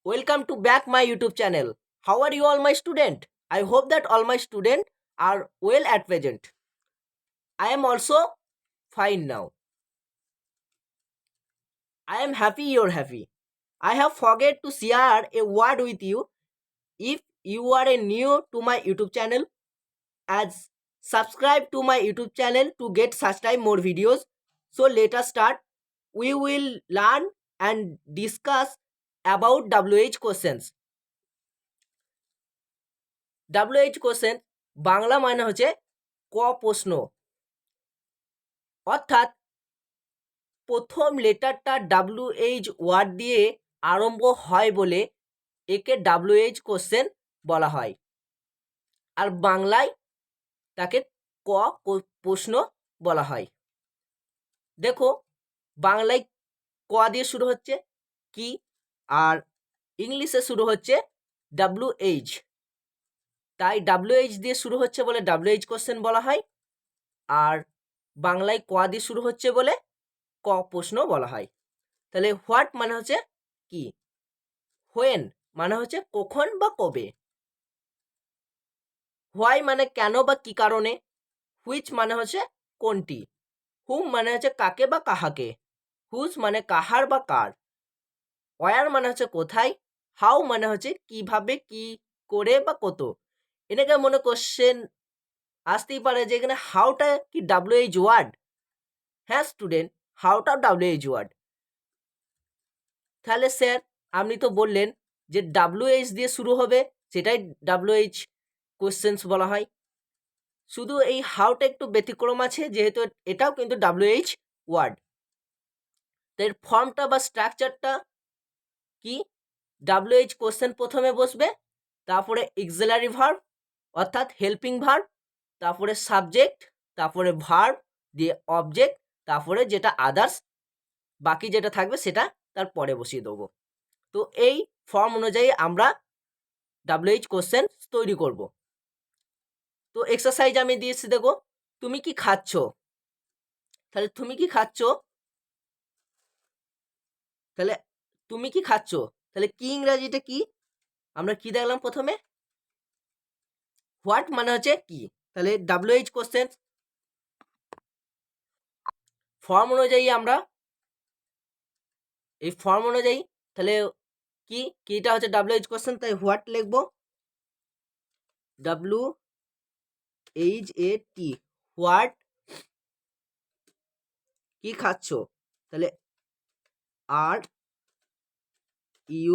Welcome to back my YouTube channel. How are you all my student? I hope that all my student are well at present. I am also fine now. I am happy you're happy. I have forget to share a word with you. If you are a new to my YouTube channel, as subscribe to my YouTube channel to get such time more videos. So let us start. We will learn and discuss about WH questions. WH question Bangla মানে হচ্ছে ক প্রশ্ন, অর্থাৎ প্রথম লেটারটা WH word দিয়ে আরম্ভ হয় বলে একে WH কোশ্চেন বলা হয়, আর বাংলায় তাকে ক প্রশ্ন বলা হয়। দেখো, বাংলায় ক দিয়ে শুরু হচ্ছে কি, আর ইংলিশে শুরু হচ্ছে WH, তাই WH দিয়ে শুরু হচ্ছে বলে WH কোশ্চেন বলা হয়, আর বাংলায় ক দিয়ে শুরু হচ্ছে বলে ক প্রশ্ন বলা হয়। তাহলে হোয়াট মানে হচ্ছে কি, হোয়েন মানে হচ্ছে কখন বা কবে, হোয়াই মানে কেন বা কি কারণে, হুইচ মানে হচ্ছে কোনটি, হুম মানে হচ্ছে কাকে বা কাহাকে, হুজ মানে কাহার বা কার, ওয়ার মানে হচ্ছে কোথায়, হাউ মানে হচ্ছে কিভাবে কি করে বা কত। এনেকে মনে কোশ্চেন আসতেই পারে যে এখানে হাউটা কি WH ওয়ার্ড। হ্যাঁ স্টুডেন্ট, হাউটা WH ওয়ার্ড। তাহলে স্যার আপনি তো বললেন যে WH দিয়ে শুরু হবে, সেটাই WH কোশ্চেন্স বলা হয়। শুধু এই হাউটা একটু ব্যতিক্রম আছে, যেহেতু এটাও কিন্তু WH ওয়ার্ড। এর ফর্মটা বা স্ট্রাকচারটা কি, WH কোশ্চেন প্রথমে বসবে, তারপরে অক্সিলারি ভার্ব অর্থাৎ হেল্পিং ভার্ব, তারপরে সাবজেক্ট, তারপরে ভার্ব দিয়ে অবজেক্ট, তারপরে যেটা আদার্স বাকি যেটা থাকবে সেটা তারপরে বসিয়ে দেবো। তো এই ফর্ম অনুযায়ী আমরা WH কোশ্চেন তৈরি করব। তো এক্সারসাইজ আমি দিয়েছি, দেখো তুমি কি খাচ্ছ, তাহলে তুমি কি খাচ্ছ, তাহলে তুমি কি খাচ্ছ, তাহলে কি ইংরাজিটা কি, আমরা কি দেখলাম প্রথমে, হোয়াট মানে হচ্ছে কি, তাহলে WH কোশ্চেন ফর্ম অনুযায়ী আমরা এই ফর্ম অনুযায়ী তাহলে কি কিটা হচ্ছে WH কোশ্চেন, তাই হোয়াট লিখবো, WHAT, হোয়াট, কি খাচ্ছ, তাহলে RUING,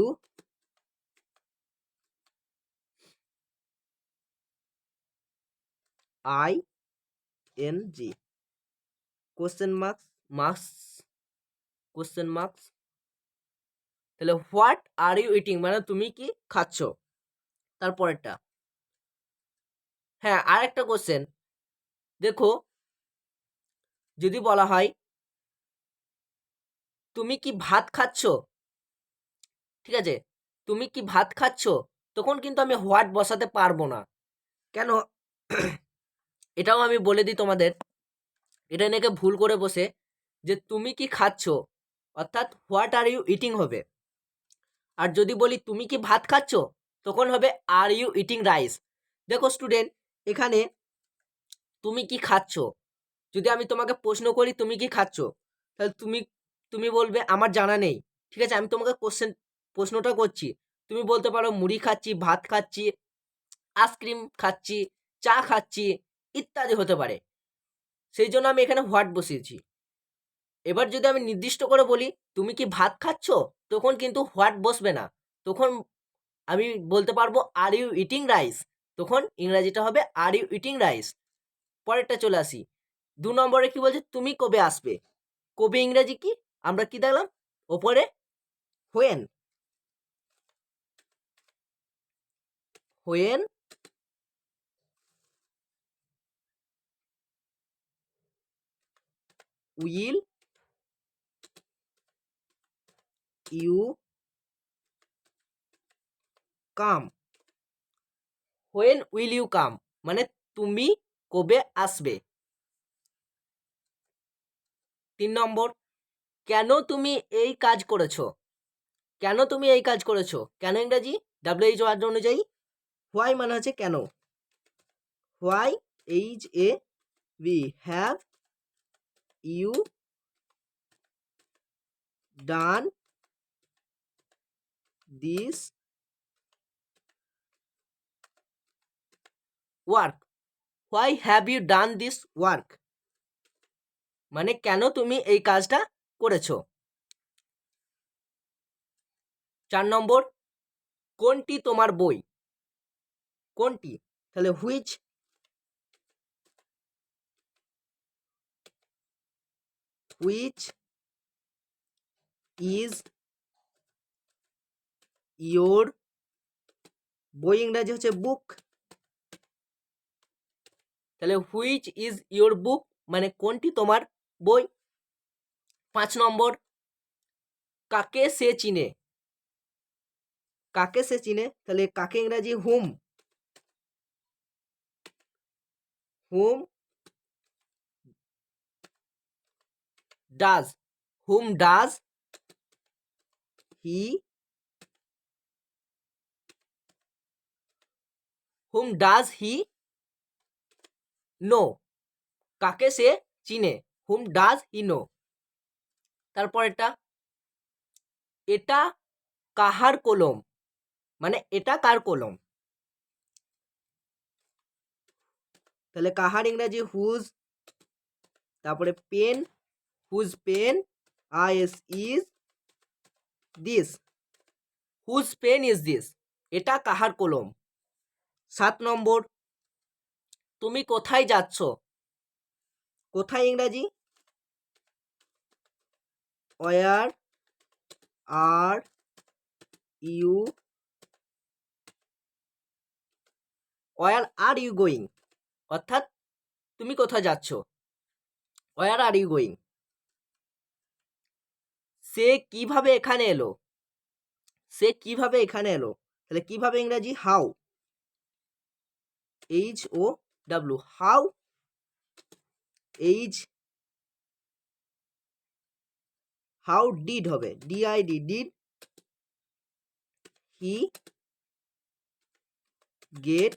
question marks, marks, question marks. তাহলে হোয়াট আর ইউ ইটিং মানে তুমি কি খাচ্ছ। তারপরেরটা, হ্যাঁ আর একটা কোশ্চেন, দেখো যদি বলা হয় তুমি কি ভাত খাচ্ছ, ঠিক আছে, তুমি কি ভাত খাচ্ছ, তখন কিন্তু আমি হোয়াট বসাতে পারবো না। কেন, এটাও আমি বলে দিই তোমাদের, এটা নাকি ভুল করে বসে যে তুমি কি খাচ্ছ অর্থাৎ হোয়াট আর ইউ ইটিং হবে, আর যদি বলি তুমি কি ভাত খাচ্ছ তখন হবে আর ইউ ইটিং রাইস। দেখো স্টুডেন্ট, এখানে তুমি কি খাচ্ছ, যদি আমি তোমাকে প্রশ্ন করি তুমি কি খাচ্ছ, তাহলে তুমি তুমি বলবে আমার জানা নেই, ঠিক আছে, আমি তোমাকে প্রশ্নটা করছি, তুমি বলতে পারো মুড়ি খাচ্ছি, ভাত খাচ্ছি, আইসক্রিম খাচ্ছি, চা খাচ্ছি, ইত্যাদি হতে পারে, সেই জন্য আমি এখানে হোয়াট বসিয়েছি। এবার যদি আমি নির্দিষ্ট করে বলি তুমি কি ভাত খাচ্ছ, তখন কিন্তু হোয়াট বসবে না, তখন আমি বলতে পারবো আর ইউ ইটিং রাইস, তখন ইংরাজিটা হবে আর ইউ ইটিং রাইস। পরেরটা চলে আসি, 2 নম্বরে কি বলছে, তুমি কবে আসবে, কবে ইংরাজি কি, আমরা কি দেখলাম ওপরে, when, when will you come, when will you come মানে তুমি কবে আসবে। 3 নম্বর, কেন তুমি এই কাজ করেছো, কেন তুমি এই কাজ করেছো? কেন ইংরাজি WHO ওয়ার্ড অনুযায়ী হোয়াই মানে হচ্ছে কেন। Why HAV have you done this work. Why have you done this work মানে কেন তুমি এই কাজটা করেছো। 4 নম্বর, কোনটি তোমার বই? কোনটি? তাহলে হুইচ ইজ ইয়োর, বই ইংরাজি হচ্ছে বুক। তাহলে হুইচ ইজ ইয়োর বুক মানে কোনটি তোমার বই। 5 নম্বর, কাকে সে চিনে? কাকে সে চিনে? তাহলে কাকে ইংরাজি whom. Whom does, whom does he, whom does he know, কাকে সে চিনে, হুম ডাজ হি নো। তারপরেরটা, এটা কাহার কলম মানে এটা কার কলম। তাহলে কাহার ইংরাজি হুজ। তারপরে pen, whose pen, is is this, whose pen is this, এটা কাহার কলম। 7 নম্বর, তুমি কোথায় যাচ্ছ? কোথায় ইংরাজি where are you, where are you going, অর্থাৎ তুমি কোথায় যাচ্ছ, ওয়ার আর ইউ গোয়িং। সে কিভাবে এখানে এলো? সে কিভাবে এখানে এলো? তাহলে কিভাবে ইংরাজি how, HOW how, how did হবে DID did he get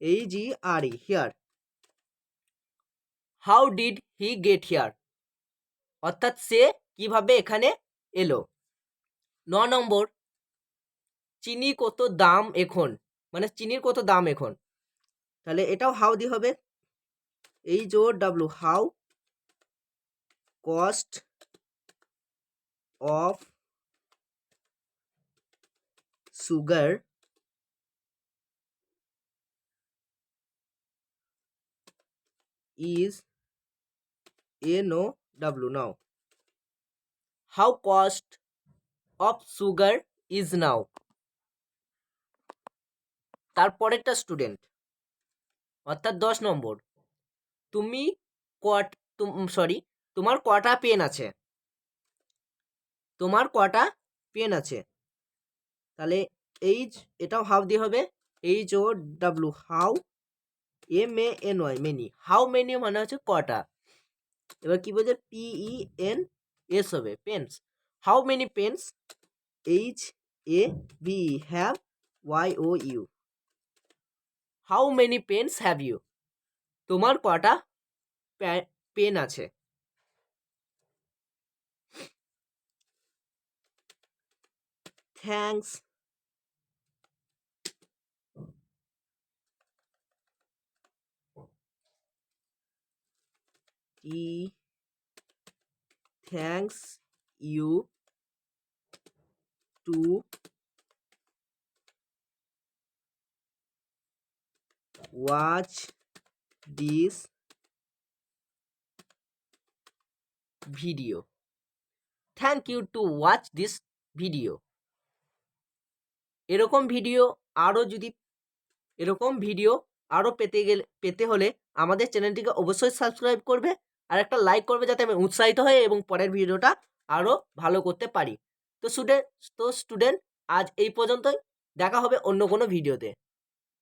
HERE here, how did he get here অর্থাৎ সে কিভাবে এখানে এলো। 9 নম্বর, চিনি কত দাম এখন মানে চিনির কত দাম এখন। তাহলে এটাও হাউ দিয়ে হবে HOW how cost of sugar is NOW now, how cost of sugar is now। তারপরেরটা স্টুডেন্ট অর্থাৎ 10 নম্বর, তুমি তোমার কটা পেন আছে? তোমার কটা পেন আছে? তাহলে এটাও হাউ দিয়ে হবে HOW how MENY many, how many মানে হচ্ছে কটা। এবার কি বলছে PENS হবে pens, how many pens HAV have YOU, how many pens have you তোমার কটা পেন আছে। Thanks thanks you to watch this video, thank you to watch this video। এরকম ভিডিও আরো পেতে হলে আমাদের চ্যানেলটিকে অবশ্যই সাবস্ক্রাইব করবে আর একটা লাইক করবে যাতে আমি উৎসাহিত হই এবং পরের ভিডিওটা আরো ভালো করতে পারি। তো স্টুডেন্ট আজ এই পর্যন্তই, দেখা হবে অন্য কোনো ভিডিওতে।